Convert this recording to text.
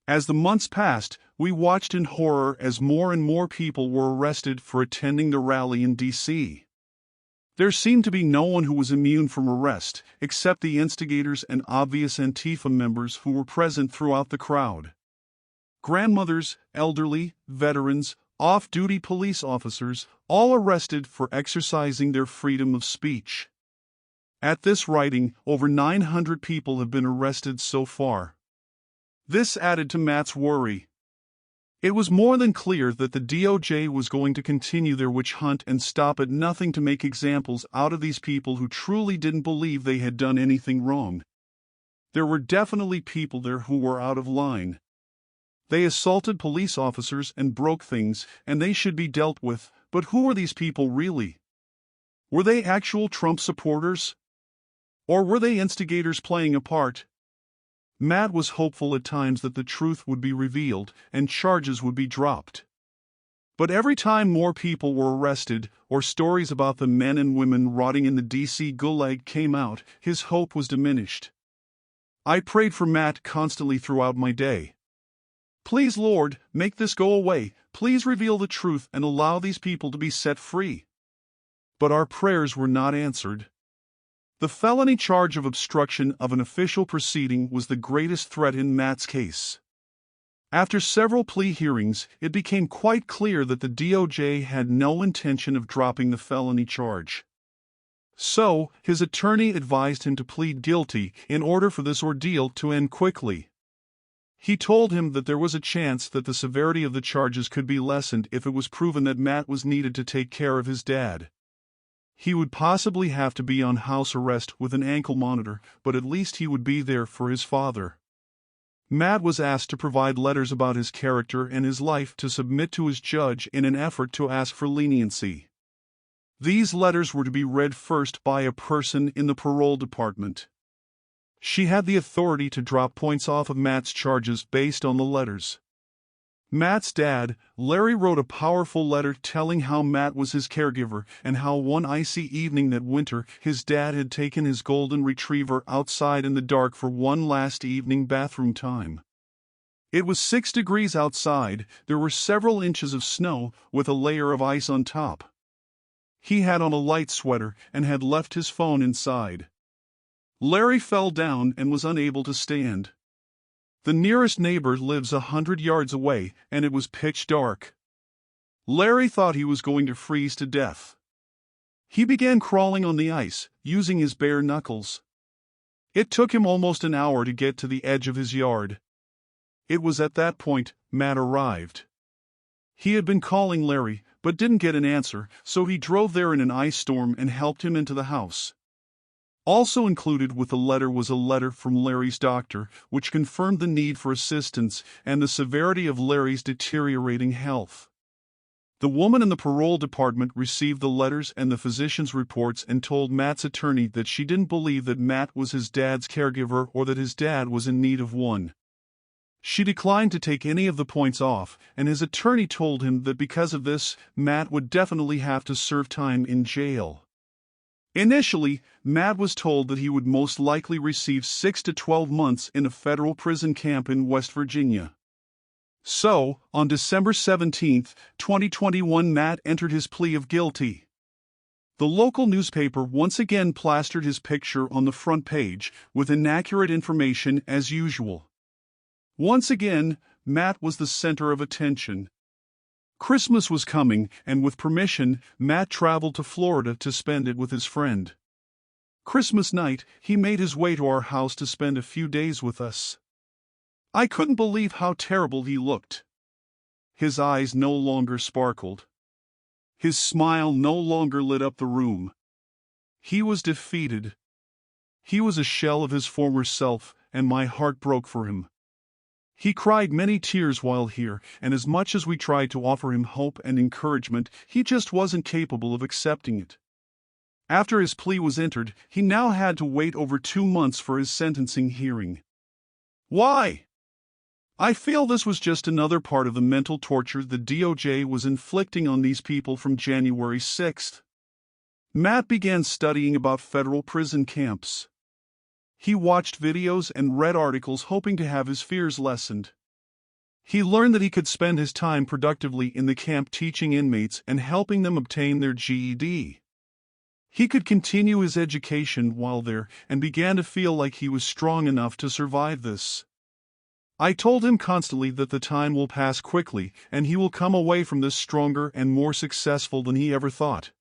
As the months passed, we watched in horror as more and more people were arrested for attending the rally in D.C. There seemed to be no one who was immune from arrest, except the instigators and obvious Antifa members who were present throughout the crowd. Grandmothers, elderly, veterans, off-duty police officers, all arrested for exercising their freedom of speech. At this writing, over 900 people have been arrested so far. This added to Matt's worry. It was more than clear that the DOJ was going to continue their witch hunt and stop at nothing to make examples out of these people who truly didn't believe they had done anything wrong. There were definitely people there who were out of line. They assaulted police officers and broke things, and they should be dealt with, but who were these people really? Were they actual Trump supporters? Or were they instigators playing a part? Matt was hopeful at times that the truth would be revealed and charges would be dropped. But every time more people were arrested, or stories about the men and women rotting in the D.C. gulag came out, his hope was diminished. I prayed for Matt constantly throughout my day. Please, Lord, make this go away. Please reveal the truth and allow these people to be set free. But our prayers were not answered. The felony charge of obstruction of an official proceeding was the greatest threat in Matt's case. After several plea hearings, it became quite clear that the DOJ had no intention of dropping the felony charge. So, his attorney advised him to plead guilty in order for this ordeal to end quickly. He told him that there was a chance that the severity of the charges could be lessened if it was proven that Matt was needed to take care of his dad. He would possibly have to be on house arrest with an ankle monitor, but at least he would be there for his father. Matt was asked to provide letters about his character and his life to submit to his judge in an effort to ask for leniency. These letters were to be read first by a person in the parole department. She had the authority to drop points off of Matt's charges based on the letters. Matt's dad, Larry, wrote a powerful letter telling how Matt was his caregiver and how one icy evening that winter his dad had taken his golden retriever outside in the dark for one last evening bathroom time. It was 6 degrees outside, there were several inches of snow with a layer of ice on top. He had on a light sweater and had left his phone inside. Larry fell down and was unable to stand. The nearest neighbor lives 100 yards away, and it was pitch dark. Larry thought he was going to freeze to death. He began crawling on the ice, using his bare knuckles. It took him almost an hour to get to the edge of his yard. It was at that point Matt arrived. He had been calling Larry, but didn't get an answer, so he drove there in an ice storm and helped him into the house. Also included with the letter was a letter from Larry's doctor, which confirmed the need for assistance and the severity of Larry's deteriorating health. The woman in the parole department received the letters and the physician's reports and told Matt's attorney that she didn't believe that Matt was his dad's caregiver or that his dad was in need of one. She declined to take any of the points off, and his attorney told him that because of this, Matt would definitely have to serve time in jail. Initially, Matt was told that he would most likely receive 6 to 12 months in a federal prison camp in West Virginia. So, on December 17, 2021, Matt entered his plea of guilty. The local newspaper once again plastered his picture on the front page with inaccurate information as usual. Once again, Matt was the center of attention. Christmas was coming, and with permission, Matt traveled to Florida to spend it with his friend. Christmas night, he made his way to our house to spend a few days with us. I couldn't believe how terrible he looked. His eyes no longer sparkled. His smile no longer lit up the room. He was defeated. He was a shell of his former self, and my heart broke for him. He cried many tears while here, and as much as we tried to offer him hope and encouragement, he just wasn't capable of accepting it. After his plea was entered, he now had to wait over 2 months for his sentencing hearing. Why? I feel this was just another part of the mental torture the DOJ was inflicting on these people from January 6th. Matt began studying about federal prison camps. He watched videos and read articles hoping to have his fears lessened. He learned that he could spend his time productively in the camp teaching inmates and helping them obtain their GED. He could continue his education while there and began to feel like he was strong enough to survive this. I told him constantly that the time will pass quickly and he will come away from this stronger and more successful than he ever thought.